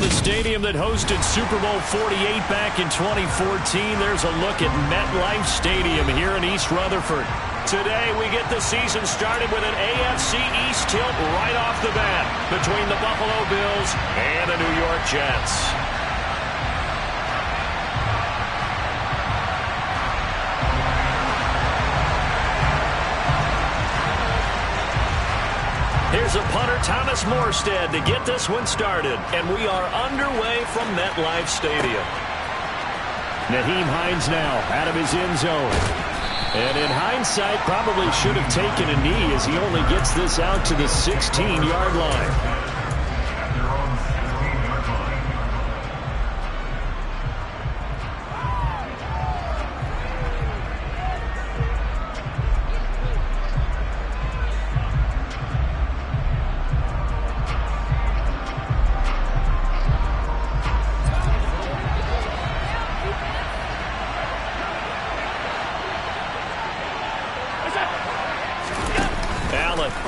the stadium that hosted Super Bowl 48 back in 2014. There's a look at MetLife Stadium here in East Rutherford. Today, we get the season started with an AFC East tilt right off the bat between the Buffalo Bills and the New York Jets. Here's a punter, Thomas Morstead, to get this one started. And we are underway from MetLife Stadium. Nyheim Hines now out of his end zone. And in hindsight, probably should have taken a knee as he only gets this out to the 16-yard line.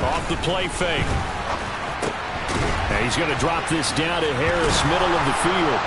Off the play fake. And he's going to drop this down to Harris, middle of the field.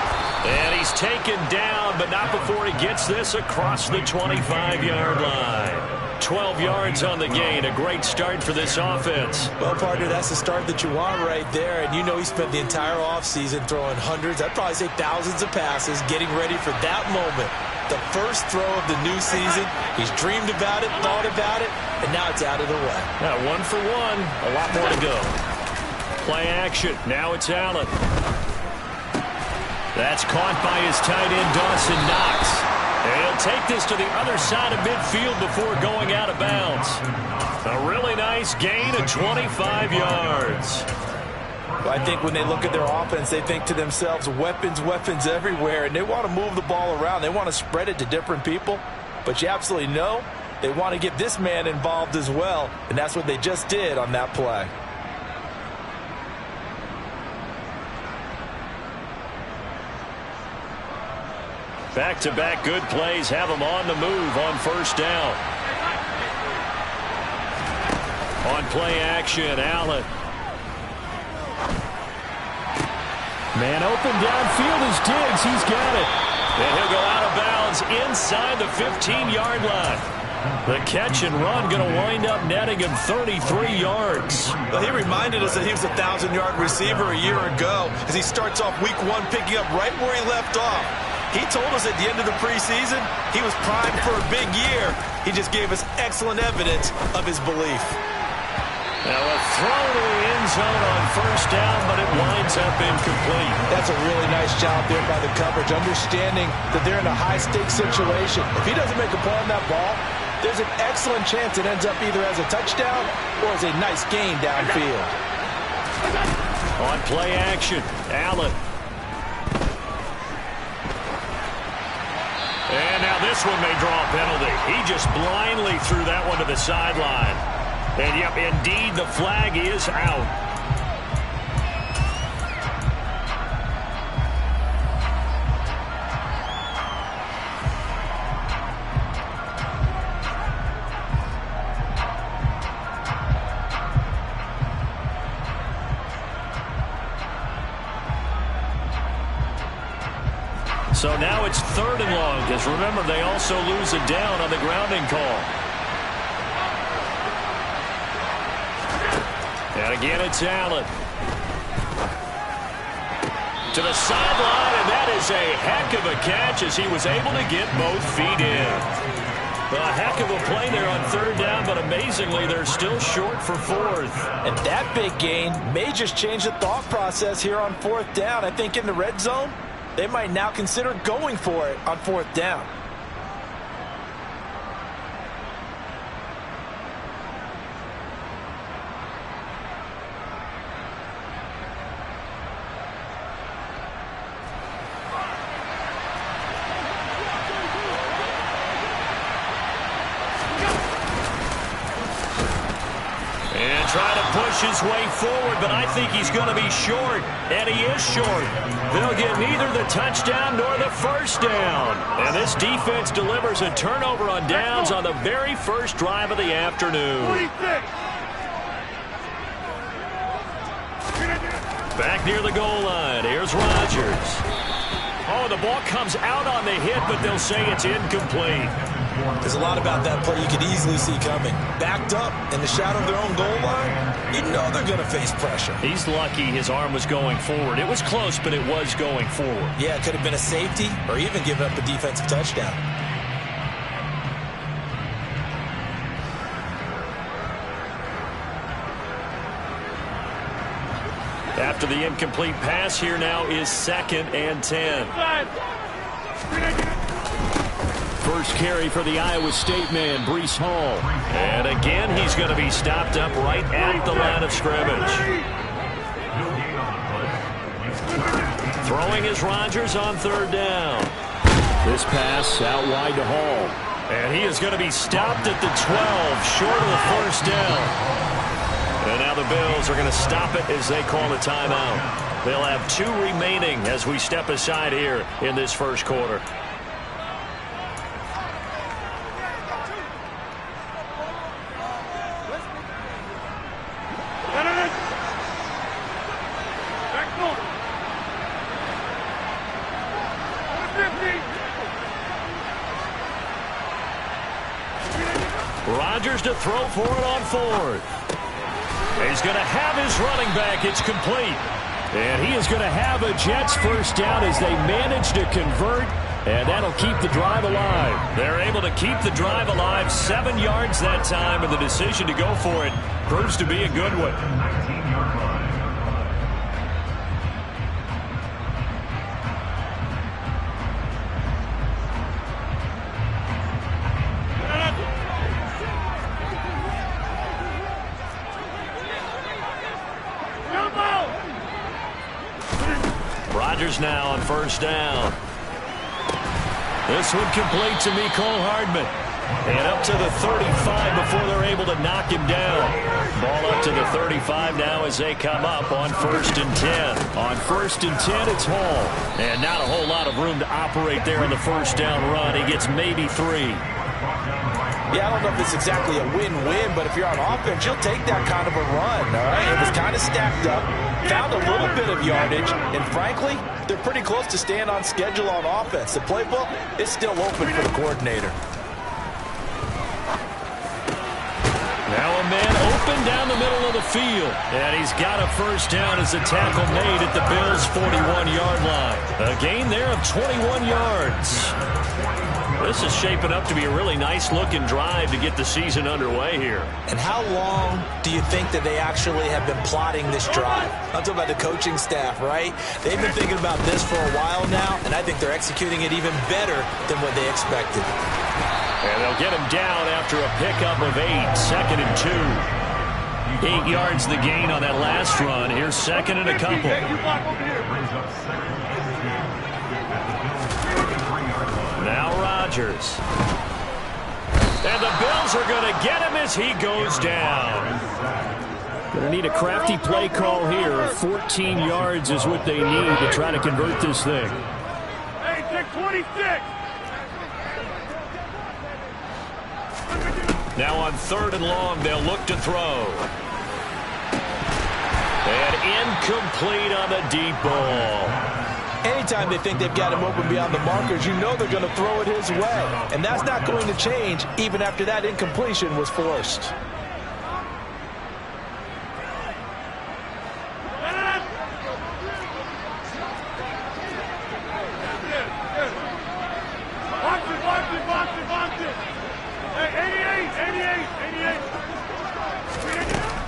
And he's taken down, but not before he gets this across the 25-yard line. 12 yards on the gain. A great start for this offense. Well, partner, that's the start that you want right there. And you know he spent the entire offseason throwing hundreds, I'd probably say thousands of passes, getting ready for that moment. The first throw of the new season. He's dreamed about it, thought about it, and now it's out of the way. Now 1 for 1. A lot more to go. Play action. Now it's Allen. That's caught by his tight end, Dawson Knox. And he'll take this to the other side of midfield before going out of bounds. A really nice gain of 25 yards. Well, I think when they look at their offense, they think to themselves, weapons, weapons everywhere, and they want to move the ball around. They want to spread it to different people, but you absolutely know they want to get this man involved as well, and that's what they just did on that play. Back-to-back good plays have them on the move on first down. On play action, Allen. Man open downfield is Diggs. He's got it. And he'll go out of bounds inside the 15-yard line. The catch and run going to wind up netting him 33 yards. Well, he reminded us that he was a 1,000-yard receiver a year ago as he starts off week 1 picking up right where he left off. He told us at the end of the preseason he was primed for a big year. He just gave us excellent evidence of his belief. Now a throw to the end zone on first down, but it winds up incomplete. That's a really nice job there by the coverage, understanding that they're in a high-stakes situation. If he doesn't make a play on that ball, there's an excellent chance it ends up either as a touchdown or as a nice gain downfield. On play action, Allen. And now this one may draw a penalty. He just blindly threw that one to the sideline. And, yep, indeed, the flag is out. So now it's 3rd and long, because remember, they also lose a down on the grounding call. And again, it's Allen. To the sideline, and that is a heck of a catch as he was able to get both feet in. A heck of a play there on 3rd down, but amazingly, they're still short for 4th. And that big gain may just change the thought process here on 4th down. I think in the red zone, they might now consider going for it on 4th down. Trying to push his way forward, but I think he's going to be short, and he is short. They'll get neither the touchdown nor the first down. And this defense delivers a turnover on downs on the very first drive of the afternoon. Back near the goal line, here's Rodgers. Rodgers. Oh, the ball comes out on the hit, but they'll say it's incomplete. There's a lot about that play you could easily see coming. Backed up in the shadow of their own goal line, you know they're going to face pressure. He's lucky his arm was going forward. It was close, but it was going forward. Yeah, it could have been a safety or even give up a defensive touchdown. After the incomplete pass, here now is 2nd and 10. First carry for the Iowa State man, Breece Hall. And again, he's going to be stopped up right at the line of scrimmage. Throwing is Rodgers on 3rd down. This pass out wide to Hall. And he is going to be stopped at the 12, short of the 1st down. And now the Bills are going to stop it as they call a timeout. They'll have 2 remaining as we step aside here in this 1st quarter. Rodgers to throw for it on 4th. He's going to have his running back. It's complete. And he is going to have a Jets 1st down as they manage to convert. And that'll keep the drive alive. They're able to keep the drive alive. 7 yards that time. And the decision to go for it proves to be a good one. Rodgers now on 1st down. This one complete to Mecole Hardman. And up to the 35 before they're able to knock him down. Ball up to the 35 now as they come up on 1st and 10. On 1st and 10, it's Hall. And not a whole lot of room to operate there on the 1st down run. He gets maybe 3. Yeah, I don't know if it's exactly a win-win, but if you're on offense, you'll take that kind of a run, all right? It was kind of stacked up, found a little bit of yardage, and frankly, they're pretty close to staying on schedule on offense. The playbook is still open for the coordinator. Now a man open down the middle of the field. And he's got a 1st down as a tackle made at the Bills' 41-yard line. A gain there of 21 yards. This is shaping up to be a really nice-looking drive to get the season underway here. And how long do you think that they actually have been plotting this drive? I'm talking about the coaching staff, right? They've been thinking about this for a while now, and I think they're executing it even better than what they expected. And they'll get him down after a pickup of 8, 2nd and 2. 8 yards the gain on that last run. Here's 2nd and a couple. Now Rodgers. And the Bills are going to get him as he goes down. Going to need a crafty play call here. 14 yards is what they need to try to convert this thing. Hey, take 26. Now on 3rd and long, they'll look to throw. And incomplete on the deep ball. Anytime they think they've got him open beyond the markers, you know they're going to throw it his way. And that's not going to change even after that incompletion was forced.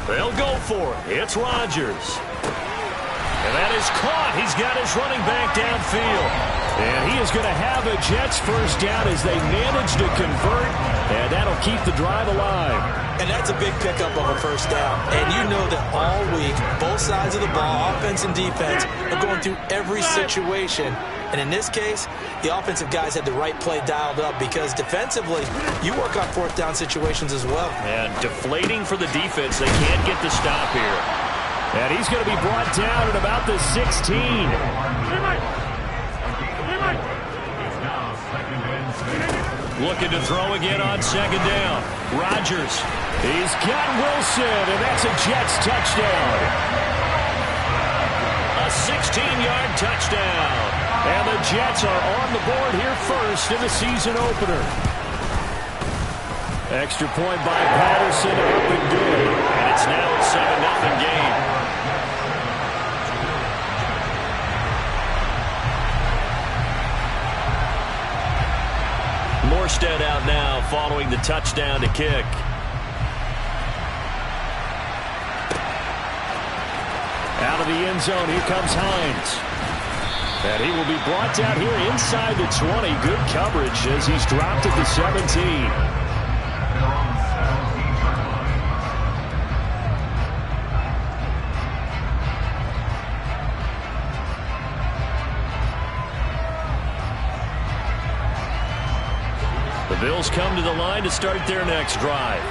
They'll go for it. It's Rodgers. And that is caught. He's got his running back downfield. And he is going to have a Jets 1st down as they manage to convert. And that'll keep the drive alive. And that's a big pickup of a 1st down. And you know that all week, both sides of the ball, offense and defense, are going through every situation. And in this case, the offensive guys had the right play dialed up because defensively, you work on 4th down situations as well. And deflating for the defense. They can't get the stop here. And he's going to be brought down at about the 16. Looking to throw again on 2nd down. Rodgers. He's got Wilson, and that's a Jets touchdown. A 16-yard touchdown. And the Jets are on the board here first in the season opener. Extra point by Patterson, up and good. And it's now a 7-0 game. Morstead out now following the touchdown to kick. Out of the end zone, here comes Hines. And he will be brought down here inside the 20. Good coverage as he's dropped at the 17. The Bills come to the line to start their next drive.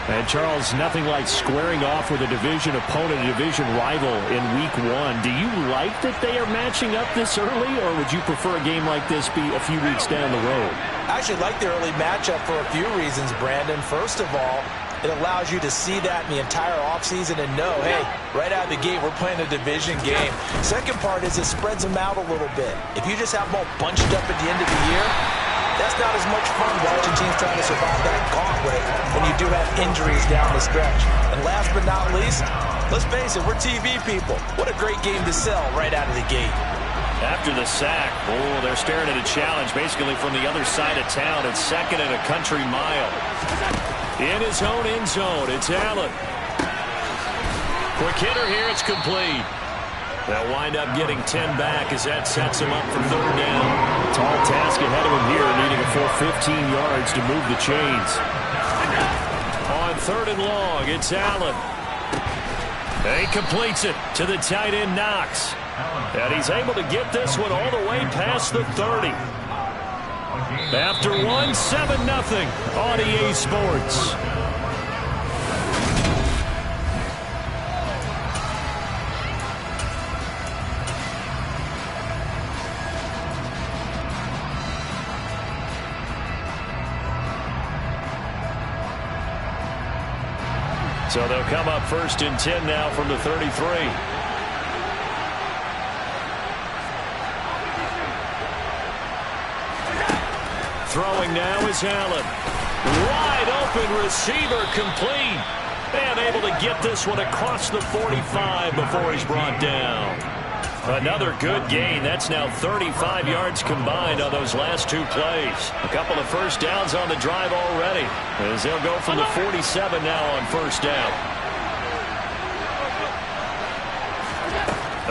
And, Charles, nothing like squaring off with a division opponent, a division rival in Week 1. Do you like that they are matching up this early, or would you prefer a game like this be a few weeks down the road? I actually like the early matchup for a few reasons, Brandon. First of all, it allows you to see that in the entire offseason and know, hey, right out of the gate, we're playing a division game. Second part is it spreads them out a little bit. If you just have them all bunched up at the end of the year, that's not as much fun watching teams trying to survive that gauntlet when you do have injuries down the stretch. And last but not least, let's face it, we're TV people. What a great game to sell right out of the gate. After the sack, they're staring at a challenge basically from the other side of town. It's second and a country mile. In his own end zone, it's Allen. Quick hitter here, it's complete. They'll wind up getting 10 back as that sets him up for third down. Tall task ahead of him here, needing a full 15 yards to move the chains. On third and long, it's Allen. He completes it to the tight end, Knox. And he's able to get this one all the way past the 30. After one, 7-0 on EA Sports. So they'll come up first and 10 now from the 33. Throwing now is Allen. Wide open receiver, complete. And able to get this one across the 45 before he's brought down. Another good gain. That's now 35 yards combined on those last two plays. A couple of first downs on the drive already, as they'll go from the 47 now on first down.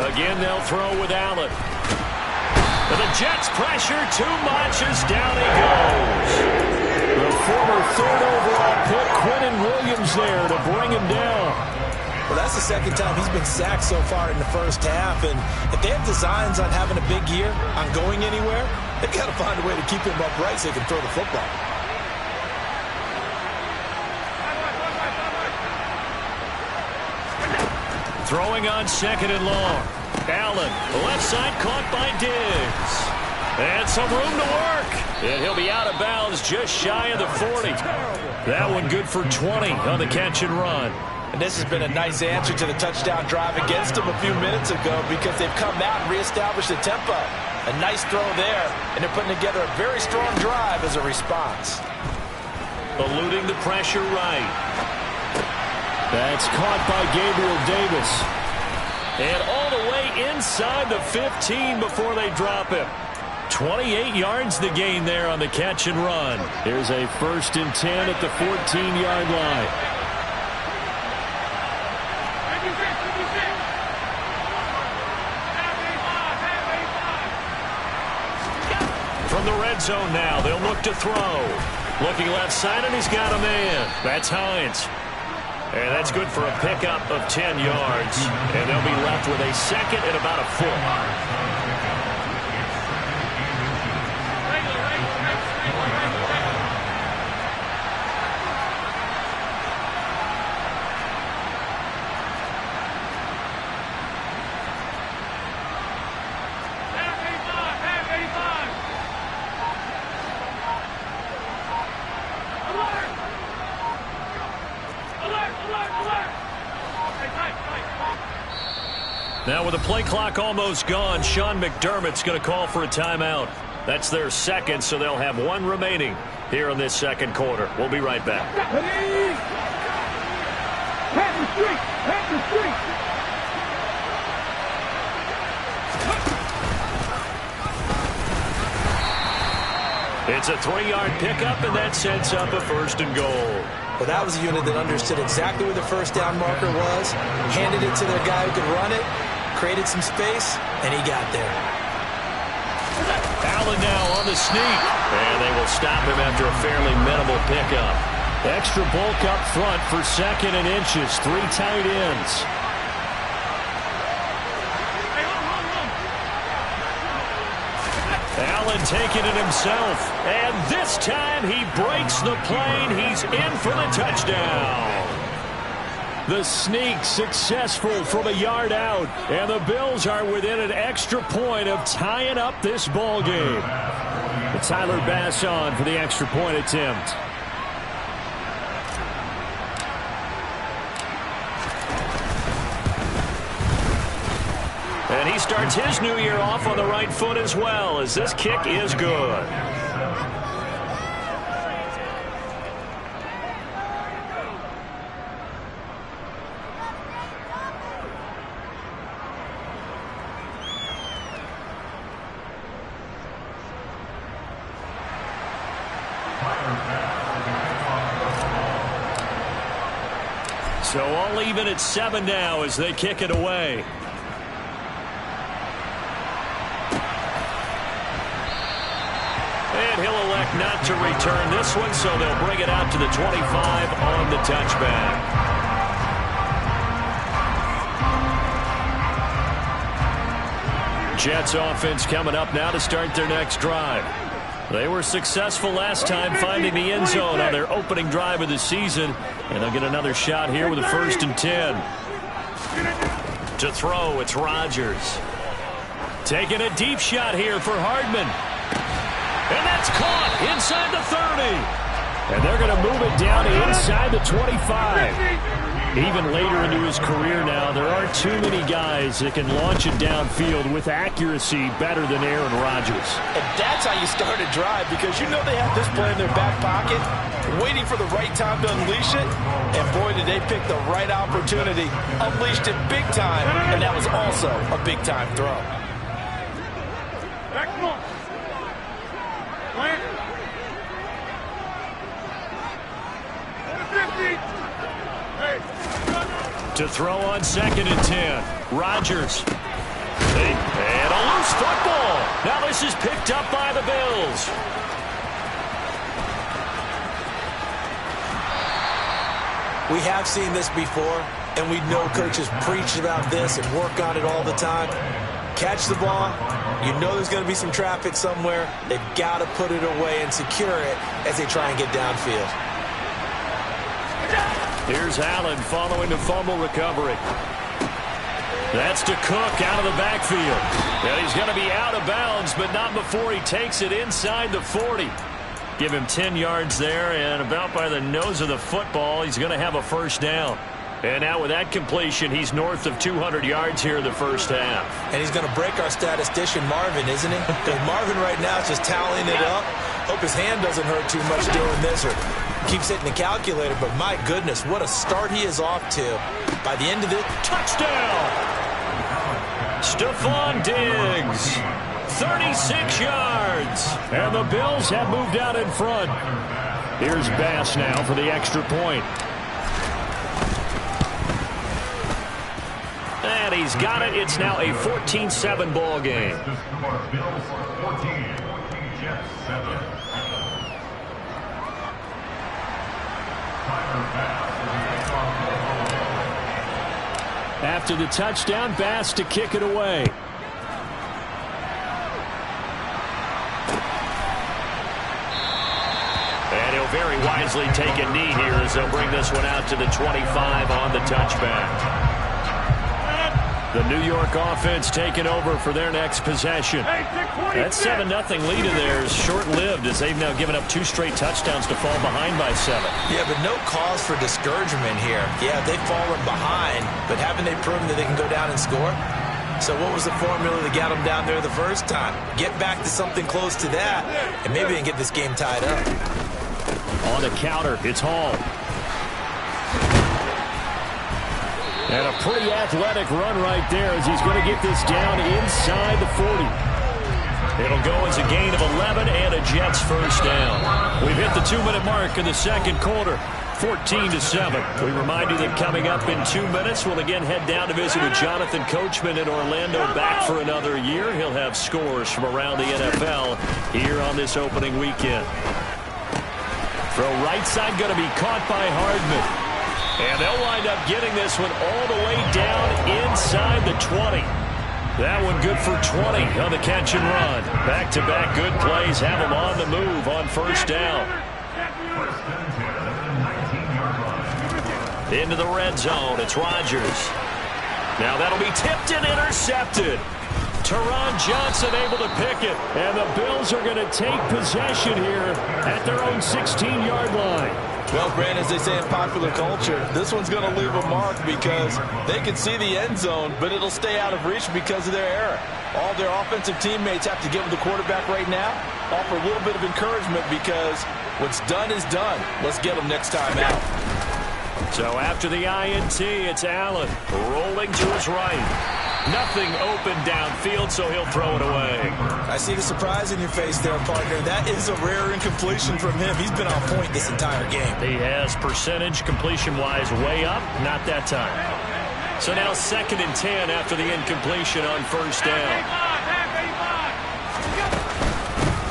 Again, they'll throw with Allen. And the Jets pressure too much as down he goes. The former third overall pick, Quinnen Williams, there to bring him down. Well, that's the second time he's been sacked so far in the first half. And if they have designs on having a big year, on going anywhere, they've got to find a way to keep him upright so they can throw the football. Throwing on second and long. Allen, left side caught by Diggs. And some room to work. And he'll be out of bounds just shy of the 40. That one good for 20 on the catch and run. And this has been a nice answer to the touchdown drive against them a few minutes ago because they've come out and reestablished the tempo. A nice throw there, and they're putting together a very strong drive as a response. Eluding the pressure right. That's caught by Gabriel Davis. And all the way inside the 15 before they drop him. 28 yards the gain there on the catch and run. Here's a 1st and 10 at the 14-yard line. From the red zone now, they'll look to throw. Looking left side, and he's got a man. That's Hines. And that's good for a pickup of 10 yards. And they'll be left with a second and about a foot. Now with the play clock almost gone, Sean McDermott's going to call for a timeout. That's their second, so they'll have one remaining here in this second quarter. We'll be right back. It's a 3-yard pickup, and that sets up a 1st and goal. Well, that was a unit that understood exactly where the first down marker was, handed it to their guy who could run it, created some space, and he got there. Allen now on the sneak, and they will stop him after a fairly minimal pickup. Extra bulk up front for 2nd and inches, 3 tight ends. Allen taking it himself, and this time he breaks the plane. He's in for the touchdown. The sneak successful from a yard out, and the Bills are within an extra point of tying up this ball game. Tyler Bass on for the extra point attempt. And he starts his new year off on the right foot as well, as this kick is good. So all even at 7 now as they kick it away. And he'll elect not to return this one, so they'll bring it out to the 25 on the touchback. Jets offense coming up now to start their next drive. They were successful last time finding the end zone on their opening drive of the season, and they'll get another shot here with a 1st and 10. To throw, it's Rodgers. Taking a deep shot here for Hardman. And that's caught inside the 30. And they're going to move it down inside the 25. Even later into his career now, there aren't too many guys that can launch it downfield with accuracy better than Aaron Rodgers. And that's how you start a drive, because you know they have this play in their back pocket, waiting for the right time to unleash it. And boy, did they pick the right opportunity. Unleashed it big time, and that was also a big-time throw. To throw on 2nd and 10. Rodgers. And a loose football. Now this is picked up by the Bills. We have seen this before, and we know coaches preach about this and work on it all the time. Catch the ball. You know there's going to be some traffic somewhere. They've got to put it away and secure it as they try and get downfield. Here's Allen following the fumble recovery. That's to Cook out of the backfield. And he's going to be out of bounds, but not before he takes it inside the 40. Give him 10 yards there, and about by the nose of the football, he's going to have a 1st down. And now with that completion, he's north of 200 yards here in the 1st half. And he's going to break our statistician Marvin, isn't he? Because Marvin right now is just tallying it up. Hope his hand doesn't hurt too much doing this, or keeps hitting the calculator. But my goodness, what a start he is off to. By the end of it, touchdown! Stephon Diggs, 36 yards. And the Bills have moved out in front. Here's Bass now for the extra point. And he's got it. It's now a 14-7 ball game. After the touchdown, Bass to kick it away. And he'll very wisely take a knee here as they'll bring this one out to the 25 on the touchback. The New York offense taking over for their next possession. That 7-0 lead of theirs short-lived as they've now given up 2 straight touchdowns to fall behind by 7. Yeah, but no cause for discouragement here. Yeah, they've fallen behind, but haven't they proven that they can go down and score? So what was the formula that got them down there the first time? Get back to something close to that, and maybe they can get this game tied up. On the counter, it's Hall. And a pretty athletic run right there as he's going to get this down inside the 40. It'll go as a gain of 11 and a Jets first down. We've hit the 2-minute mark in the second quarter, 14-7. We remind you that coming up in 2 minutes, we'll again head down to visit with Jonathan Coachman in Orlando, back for another year. He'll have scores from around the NFL here on this opening weekend. Throw right side going to be caught by Hardman. And they'll wind up getting this one all the way down inside the 20. That one good for 20 on the catch and run. Back-to-back good plays have them on the move on first down. Into the red zone. It's Rodgers. Now that'll be tipped and intercepted. Teron Johnson able to pick it. And the Bills are going to take possession here at their own 16-yard line. Well, Brandon, as they say in popular culture, this one's going to leave a mark because they can see the end zone, but it'll stay out of reach because of their error. All their offensive teammates have to give the quarterback right now, offer a little bit of encouragement because what's done is done. Let's get them next time out. So after the INT, it's Allen rolling to his right. Nothing open downfield, so he'll throw it away. I see the surprise in your face there, partner. That is a rare incompletion from him. He's been on point this entire game. He has percentage completion-wise way up, not that time. So now 2nd and 10 after the incompletion on first down.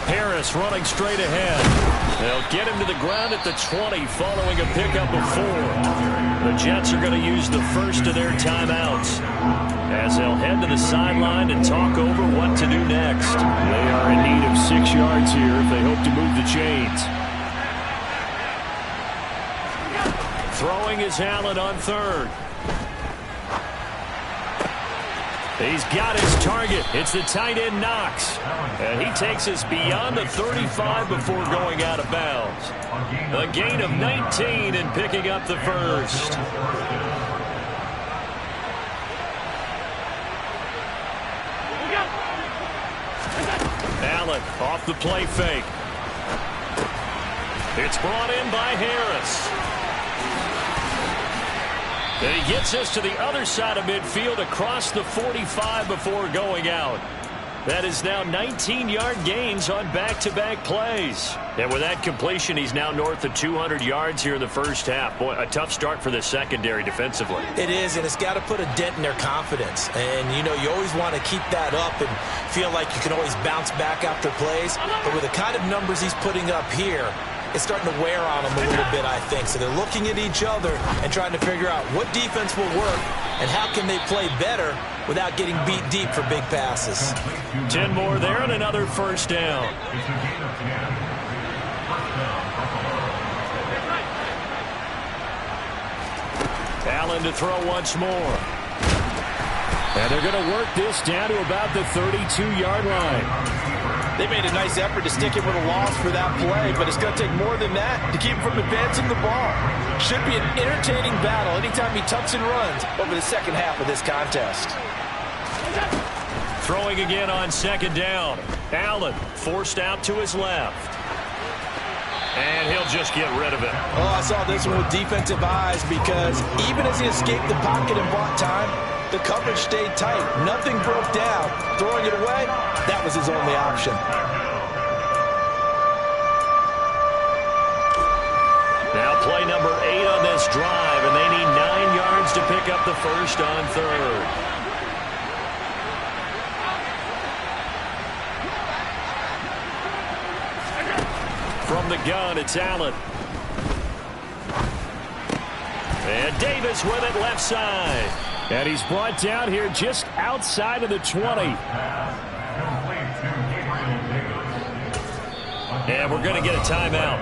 Harris running straight ahead. They'll get him to the ground at the 20 following a pickup of 4. The Jets are going to use the first of their timeouts as they'll head to the sideline and talk over what to do next. They are in need of 6 yards here if they hope to move the chains. Throwing is Allen on 3rd. He's got his target. It's the tight end Knox. And he takes us beyond the 35 before going out of bounds. A gain of 19 and picking up the first. Allen off the play fake. It's brought in by Harris. And he gets us to the other side of midfield across the 45 before going out. That is now 19-yard gains on back-to-back plays. And with that completion, he's now north of 200 yards here in the first half. Boy, a tough start for the secondary defensively. It is, and it's got to put a dent in their confidence. And, you know, you always want to keep that up and feel like you can always bounce back after plays. But with the kind of numbers he's putting up here, it's starting to wear on them a little bit, I think. So they're looking at each other and trying to figure out what defense will work and how can they play better without getting beat deep for big passes. 10 more there and another first down. Allen to throw once more. And they're going to work this down to about the 32-yard line. They made a nice effort to stick him with a loss for that play, but it's going to take more than that to keep him from advancing the ball. Should be an entertaining battle anytime he tucks and runs over the second half of this contest. Throwing again on 2nd down. Allen forced out to his left. And he'll just get rid of it. Oh, I saw this one with defensive eyes because even as he escaped the pocket and bought time, the coverage stayed tight. Nothing broke down. Throwing it away, that was his only option. Now play number 8 on this drive, and they need 9 yards to pick up the first on 3rd. From the gun, it's Allen. And Davis with it left side. And he's brought down here just outside of the 20. And we're going to get a timeout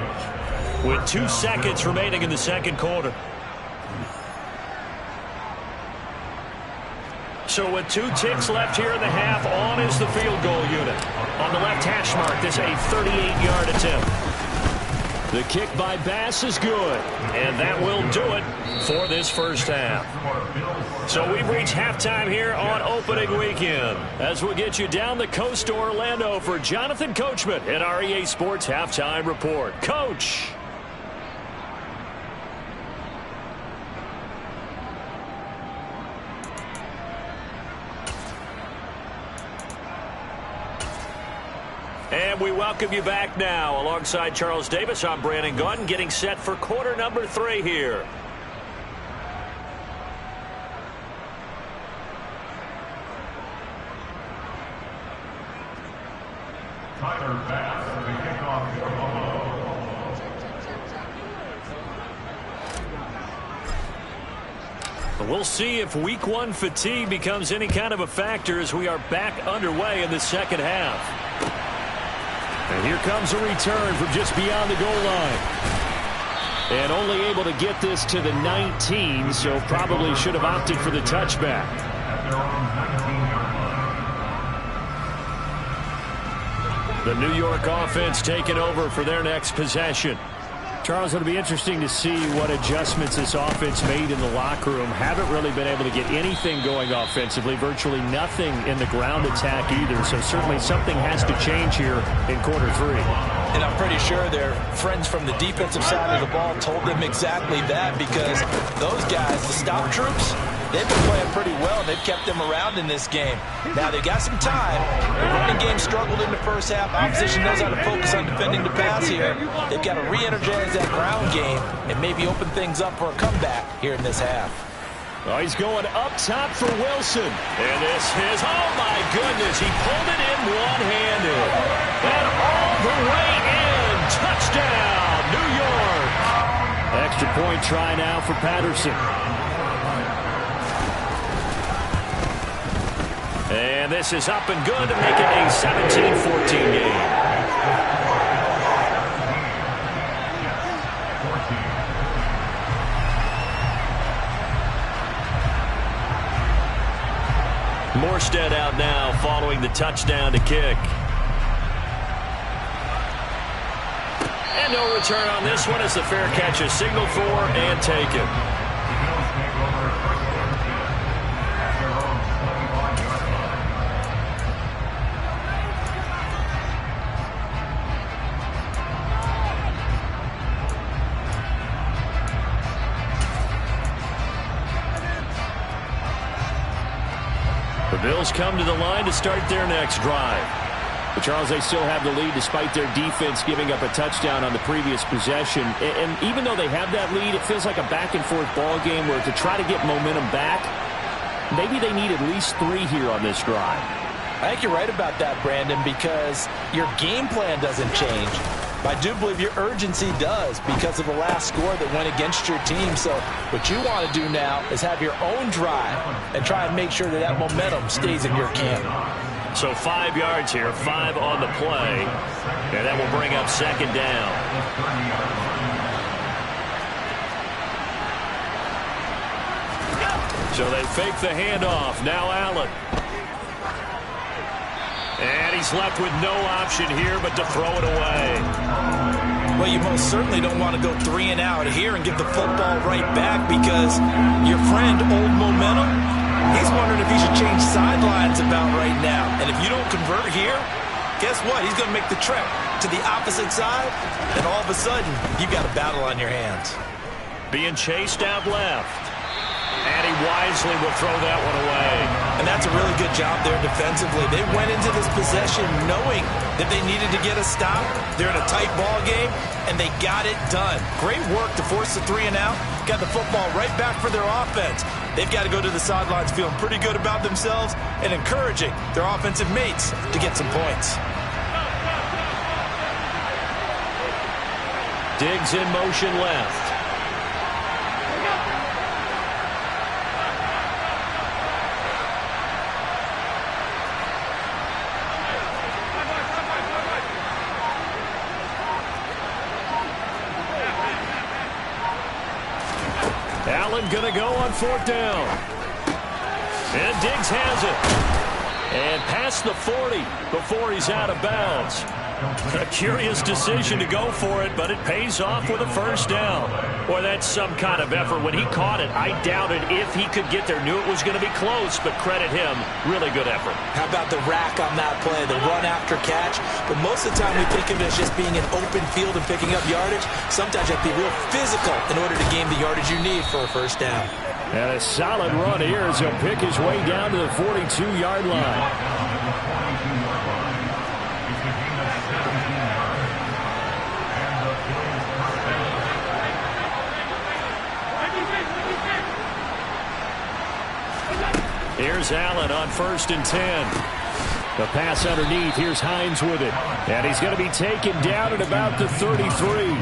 with 2 seconds remaining in the second quarter. So with 2 ticks left here in the half, on is the field goal unit. On the left hash mark, this is a 38-yard attempt. The kick by Bass is good, and that will do it for this first half. So we've reached halftime here on opening weekend, as we'll get you down the coast to Orlando for Jonathan Coachman at our EA Sports Halftime Report. Coach! And we welcome you back now. Alongside Charles Davis, I'm Brandon Gunn, getting set for quarter number 3 here. Tyler Bass, the kickoff for Buffalo. We'll see if week 1 fatigue becomes any kind of a factor as we are back underway in the second half. And here comes a return from just beyond the goal line. And only able to get this to the 19, so probably should have opted for the touchback. The New York offense taking over for their next possession. Charles, it'll be interesting to see what adjustments this offense made in the locker room. Haven't really been able to get anything going offensively, virtually nothing in the ground attack either. So certainly something has to change here in quarter 3. And I'm pretty sure their friends from the defensive side of the ball told them exactly that, because those guys, the stop troops, they've been playing pretty well. They've kept them around in this game. Now they've got some time. The running game struggled in the first half. Opposition knows how to focus on defending the pass here. They've got to re-energize that ground game and maybe open things up for a comeback here in this half. Oh, he's going up top for Wilson. And this is, oh my goodness, he pulled it in one-handed. And all the way in. Touchdown, New York. Extra point try now for Patterson. And this is up and good to make it a 17-14 game. Morstead out now following the touchdown to kick. And no return on this one as the fair catch is signaled for and taken. The Bills come to the line to start their next drive. But Charles, they still have the lead despite their defense giving up a touchdown on the previous possession. And even though they have that lead, it feels like a back-and-forth ball game where to try to get momentum back, maybe they need at least 3 here on this drive. I think you're right about that, Brandon, because your game plan doesn't change. I do believe your urgency does because of the last score that went against your team. So what you want to do now is have your own drive and try and make sure that that momentum stays in your camp. So 5 yards here, 5 on the play, and that will bring up second down. So they fake the handoff. Now Allen. And he's left with no option here but to throw it away. Well, you most certainly don't want to go 3 and out here and give the football right back, because your friend, Old Momentum, he's wondering if he should change sidelines about right now. And if you don't convert here, guess what? He's going to make the trek to the opposite side, and all of a sudden, you've got a battle on your hands. Being chased out left. And he wisely will throw that one away. And that's a really good job there defensively. They went into this possession knowing that they needed to get a stop. They're in a tight ball game, and they got it done. Great work to force the 3 and out. Got the football right back for their offense. They've got to go to the sidelines feeling pretty good about themselves and encouraging their offensive mates to get some points. Diggs in motion left. Allen going to go on 4th down. And Diggs has it. And past the 40 before he's out of bounds. A curious decision to go for it, but it pays off with a first down. Boy, that's some kind of effort. When he caught it, I doubted if he could get there. Knew it was going to be close, but credit him. Really good effort. How about the rack on that play, the run after catch? But most of the time we think of it as just being an open field and picking up yardage. Sometimes you have to be real physical in order to gain the yardage you need for a first down. And a solid run here as he'll pick his way down to the 42-yard line. Here's Allen on 1st and 10. The pass underneath. Here's Hines with it. And he's going to be taken down at about the 33.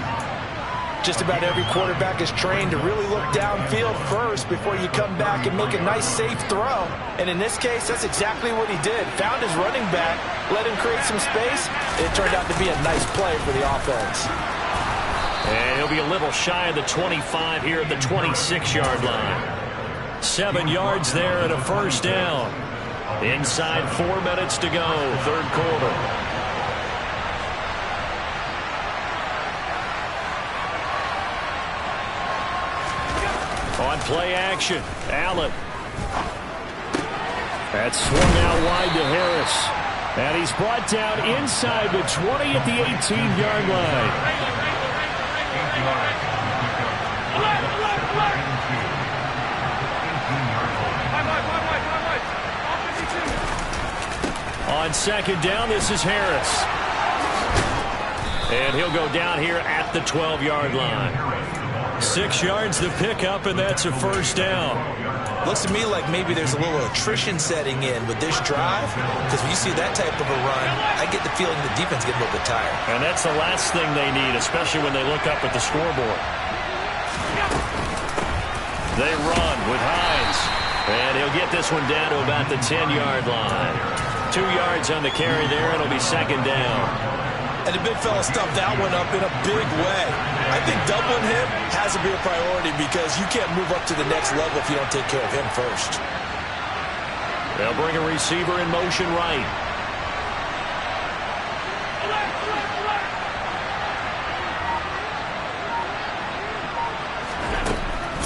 Just about every quarterback is trained to really look downfield first before you come back and make a nice, safe throw. And in this case, that's exactly what he did. Found his running back, let him create some space. It turned out to be a nice play for the offense. And he'll be a little shy of the 25 here at the 26-yard line. 7 yards there and a first down. Inside 4 minutes to go, third quarter. On play action, Allen. That's swung out wide to Harris. And he's brought down inside the 20 at the 18-yard line. On second down, this is Harris. And he'll go down here at the 12-yard line. 6 yards the pickup, and that's a first down. Looks to me like maybe there's a little attrition setting in with this drive, because when you see that type of a run, I get the feeling the defense gets a little bit tired. And that's the last thing they need, especially when they look up at the scoreboard. They run with Hines. And he'll get this one down to about the 10-yard line. 2 yards on the carry there. It'll be second down. And the big fella stuffed that one up in a big way. I think doubling him has to be a priority because you can't move up to the next level if you don't take care of him first. They'll bring a receiver in motion right.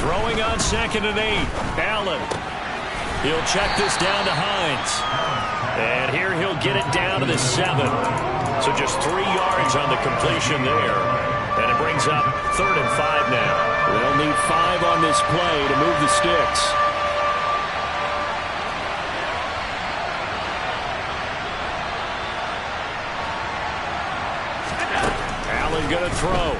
Throwing on 2nd and 8. Allen. He'll check this down to Hines. And here he'll get it down to the 7. So just 3 yards on the completion there. And it brings up 3rd and 5 now. They'll need 5 on this play to move the sticks. Allen going to throw.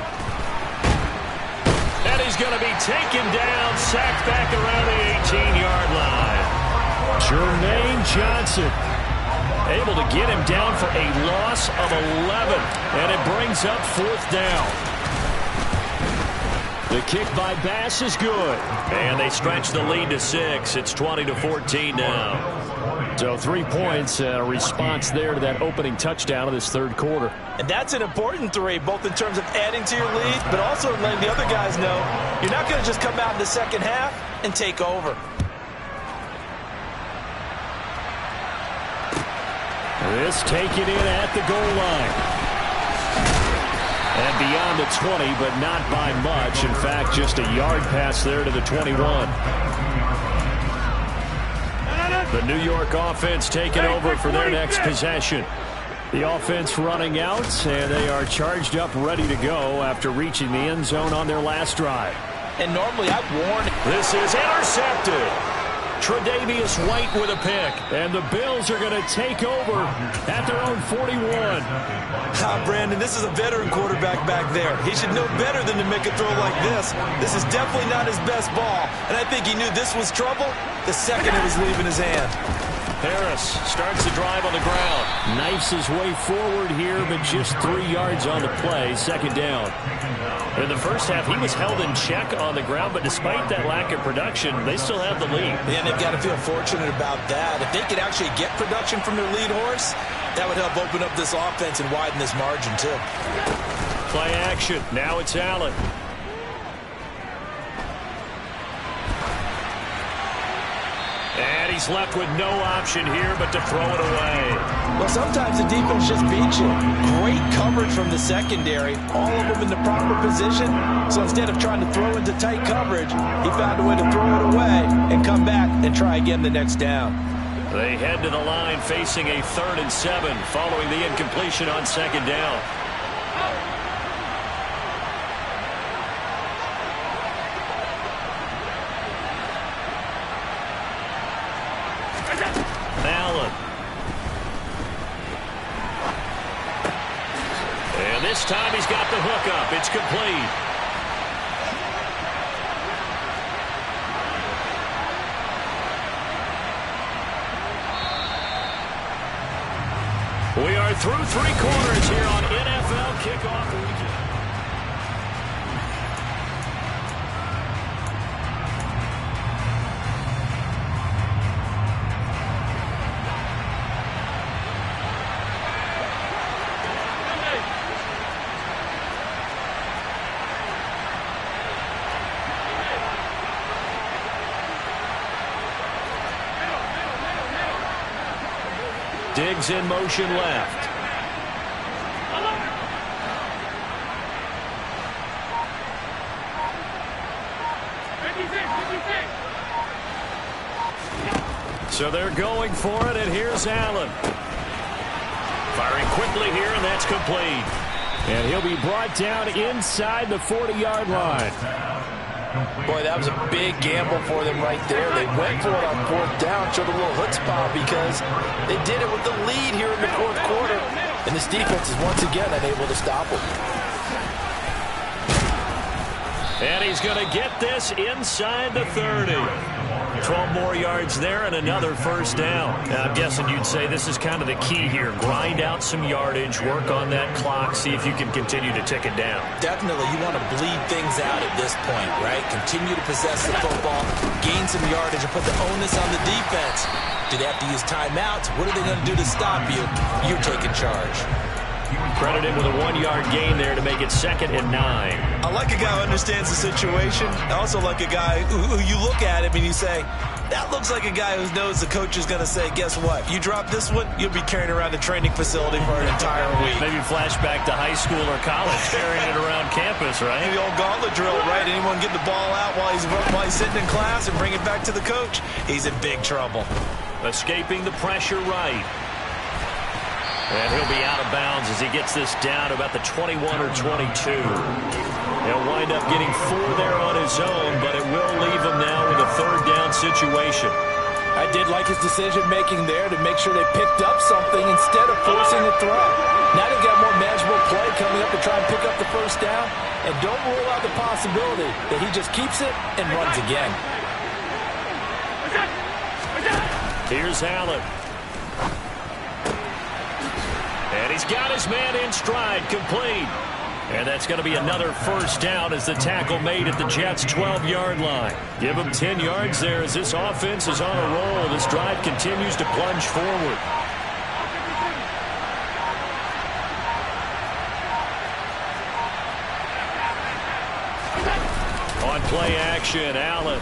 And he's going to be taken down, sacked back around the 18-yard line. Jermaine Johnson able to get him down for a loss of 11. And it brings up 4th down. The kick by Bass is good. And they stretch the lead to 6. It's 20-14 now. So 3 points, a response there to that opening touchdown of this third quarter. And that's an important 3, both in terms of adding to your lead, but also letting the other guys know you're not going to just come out in the second half and take over. This taken in at the goal line. And beyond the 20, but not by much. In fact, just a yard pass there to the 21. The New York offense taking over for their next possession. The offense running out, and they are charged up, ready to go after reaching the end zone on their last drive. And normally I'd warn. This is intercepted. Tre'Davious White with a pick. And the Bills are going to take over at their own 41. Brandon, this is a veteran quarterback back there. He should know better than to make a throw like this. This is definitely not his best ball. And I think he knew this was trouble the second it was leaving his hand. Harris starts the drive on the ground. Knifes his way forward here, but just 3 yards on the play. Second down. In the first half, he was held in check on the ground, but despite that lack of production, they still have the lead. Yeah, and they've got to feel fortunate about that. If they could actually get production from their lead horse, that would help open up this offense and widen this margin, too. Play action. Now it's Allen. And he he's left with no option here but to throw it away. Well, sometimes the defense just beats you. Great coverage from the secondary, all of them in the proper position. So instead of trying to throw into tight coverage, he found a way to throw it away and come back and try again the next down. They head to the line facing a 3rd and 7 following the incompletion on 2nd down. Allen. And this time he's got the hook up. It's complete. We are through 3 quarters here on NFL Kickoff Weekend. Diggs in motion left. So they're going for it, and here's Allen. Firing quickly here, and that's complete. And he'll be brought down inside the 40-yard line. Boy, that was a big gamble for them right there. They went for it on 4th down, showed a little chutzpah because they did it with the lead here in the 4th quarter. And this defense is once again unable to stop them. And he's going to get this inside the 30. 12 more yards there and another 1st down. Now, I'm guessing you'd say this is kind of the key here. Grind out some yardage, work on that clock, see if you can continue to tick it down. Definitely, you want to bleed things out at this point, right? Continue to possess the football, gain some yardage, and put the onus on the defense. Do they have to use timeouts? What are they going to do to stop you? You're taking charge. Credited with a 1-yard gain there to make it 2nd and 9. I like a guy who understands the situation. I also like a guy who you look at him and you say, that looks like a guy who knows the coach is going to say, guess what? You drop this one, you'll be carrying around the training facility for an entire week. Maybe flashback to high school or college, carrying it around campus, right? The old gauntlet drill, right? Anyone get the ball out while he's sitting in class and bring it back to the coach? He's in big trouble. Escaping the pressure right. And he'll be out of bounds as he gets this down about the 21 or 22. He'll wind up getting 4 there on his own, but it will leave him now with a 3rd down situation. I did like his decision-making there to make sure they picked up something instead of forcing the throw. Now they've got more manageable play coming up to try and pick up the 1st down. And don't rule out the possibility that he just keeps it and runs again. Here's Allen. And he's got his man in stride, complete. And that's going to be another 1st down as the tackle made at the Jets' 12-yard line. Give him 10 yards there as this offense is on a roll. This drive continues to plunge forward. On play action, Allen.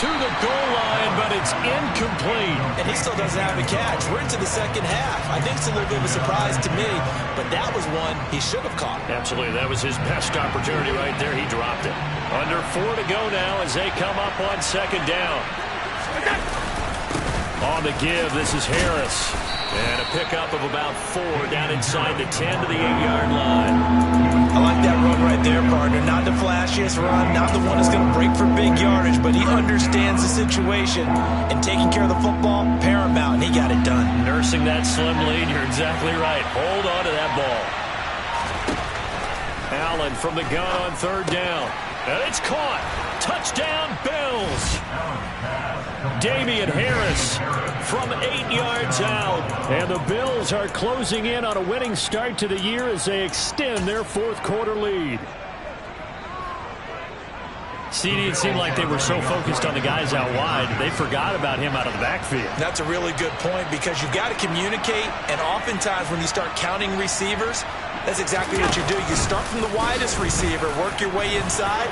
To the goal line, but it's incomplete. And he still doesn't have a catch. We're into the 2nd half. I think it's a little bit of a surprise to me, but that was one he should have caught. Absolutely. That was his best opportunity right there. He dropped it. Under 4 to go now as they come up on 2nd down. On the give, this is Harris. And a pickup of about 4 down inside the 10 to the 8-yard line. I like that run right there, partner. Not the flashiest run, not the one that's going to break for big yardage, but he understands the situation, and taking care of the football, paramount, and he got it done. Nursing that slim lead, you're exactly right. Hold on to that ball. Allen from the gun on 3rd down. And it's caught. Touchdown, Bills. Damian Harris from 8 yards out. And the Bills are closing in on a winning start to the year as they extend their 4th quarter lead. CD, it seemed like they were so focused on the guys out wide, they forgot about him out of the backfield. That's a really good point because you've got to communicate, and oftentimes when you start counting receivers, that's exactly what you do. You start from the widest receiver, work your way inside,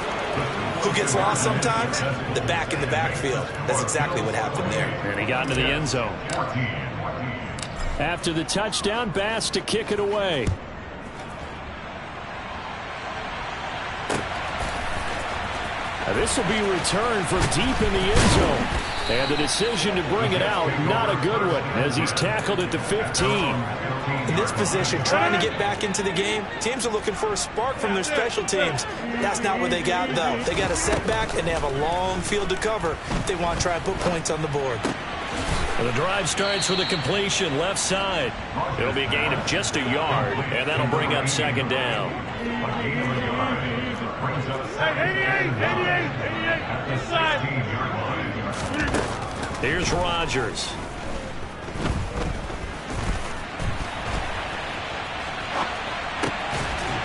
Who gets lost sometimes? The back in the backfield. That's exactly what happened there. And he got into the end zone. After the touchdown, Bass to kick it away. This will be returned from deep in the end zone. And the decision to bring it out, not a good one, as he's tackled at the 15. In this position, trying to get back into the game, teams are looking for a spark from their special teams. That's not what they got, though. They got a setback, and they have a long field to cover if they want to try and put points on the board. Well, the drive starts with a completion left side. It'll be a gain of just a yard, and that'll bring up second down. 88. Inside. Here's Rodgers.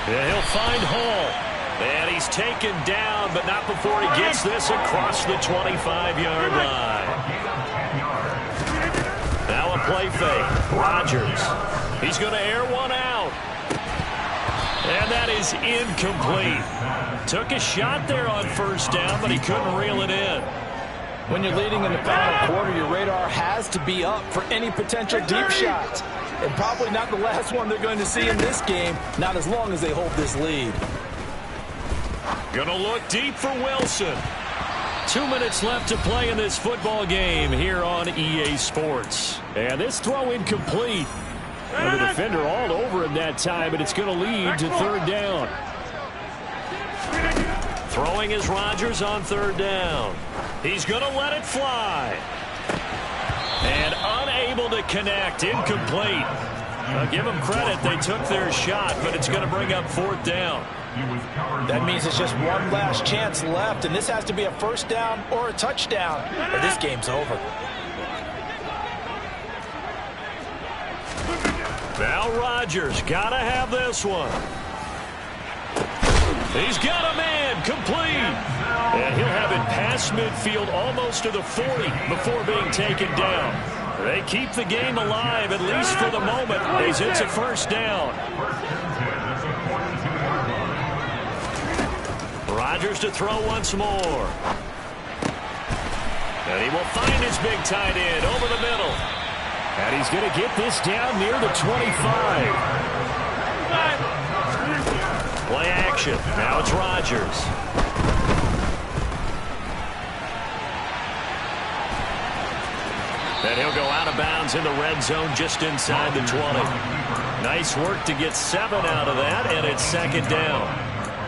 Yeah, he'll find Hall. And he's taken down, but not before he gets this across the 25-yard line. Now a play fake. Rodgers. He's going to air one out. And that is incomplete. Took a shot there on first down, but he couldn't reel it in. When you're leading in the final quarter, your radar has to be up for any potential deep shots. And probably not the last one they're going to see in this game, not as long as they hold this lead. Gonna look deep for Wilson. 2 minutes left to play in this football game here on EA Sports. And this throw incomplete. And the defender all over him that time, and it's going to lead to third down. Throwing is Rodgers on third down. He's going to let it fly. And unable to connect. Incomplete. I'll give them credit. They took their shot, but it's going to bring up fourth down. That means it's just one last chance left, and this has to be a first down or a touchdown, or this game's over. Now Rodgers got to have this one. He's got a man complete. And he'll have it past midfield almost to the 40 before being taken down. They keep the game alive, at least for the moment, as it's a first down. Rodgers to throw once more. And he will find his big tight end over the middle. And he's going to get this down near the 25. Play action. Now it's Rodgers. And he'll go out of bounds in the red zone just inside the 20. Nice work to get 7 out of that, and it's second down.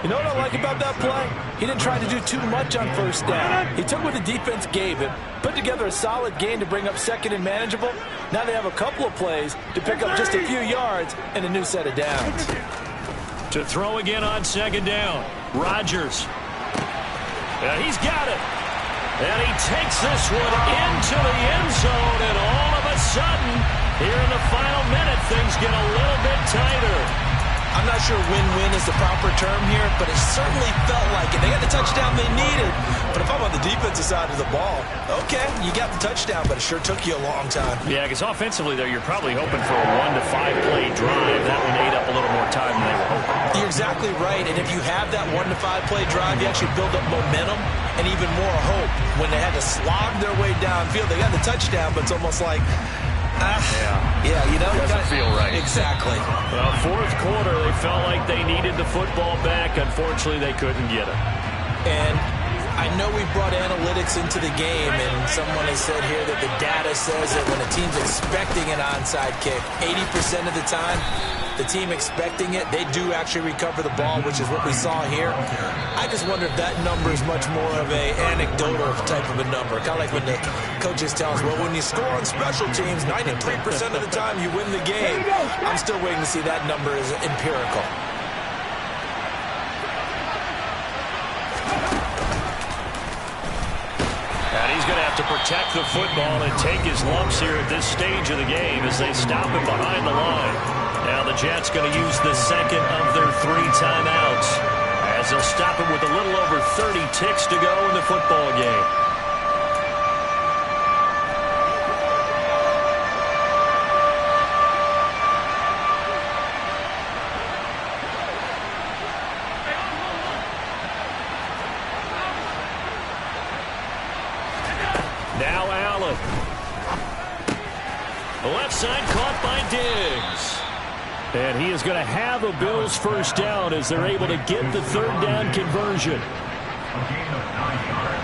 You know what I like about that play? He didn't try to do too much on first down. He took what the defense gave him, put together a solid game to bring up second and manageable. Now they have a couple of plays to pick up just a few yards and a new set of downs. To throw again on second down, Rodgers. He's got it. And he takes this one into the end zone, and all of a sudden, here in the final minute, things get a little bit tighter. I'm not sure win-win is the proper term here, but it certainly felt like it. They got the touchdown they needed, but if I'm on the defensive side of the ball, okay, you got the touchdown, but it sure took you a long time. Yeah, because offensively, though, you're probably hoping for a 1 to 5 play drive. That one ate up a little more time than they were hoping. You're exactly right, and if you have that 1 to 5 play drive, you actually build up momentum and even more hope. When they had to slog their way downfield, they got the touchdown, but it's almost like, yeah, you know, it doesn't feel right. Exactly. Well, fourth quarter, they felt like they needed the football back. Unfortunately, they couldn't get it. And I know we brought analytics into the game, and someone has said here that the data says that when a team's expecting an onside kick, 80% of the time, the team expecting it, they do actually recover the ball, which is what we saw here. I just wonder if that number is much more of a anecdotal type of a number. Kind of like when the coaches tell us, well, when you score on special teams, 93% of the time you win the game. I'm still waiting to see that number is empirical. And he's going to have to protect the football and take his lumps here at this stage of the game as they stop him behind the line. Now the Jets going to use the second of their 3 timeouts as they'll stop him with a little over 30 ticks to go in the football game. caught by Diggs. And he is going to have a Bills first down as they're able to get the third down conversion. A gain of 9 yards.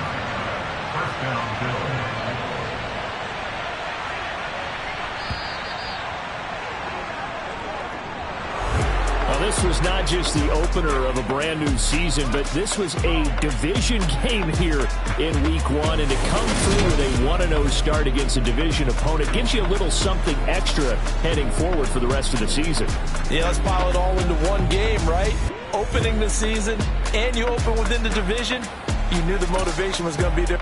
First down, Bills. This was not just the opener of a brand new season, but this was a division game here in week 1. And to come through with a 1-0 start against a division opponent gives you a little something extra heading forward for the rest of the season. Yeah, let's pile it all into one game, right? Opening the season, and you open within the division. You knew the motivation was going to be there.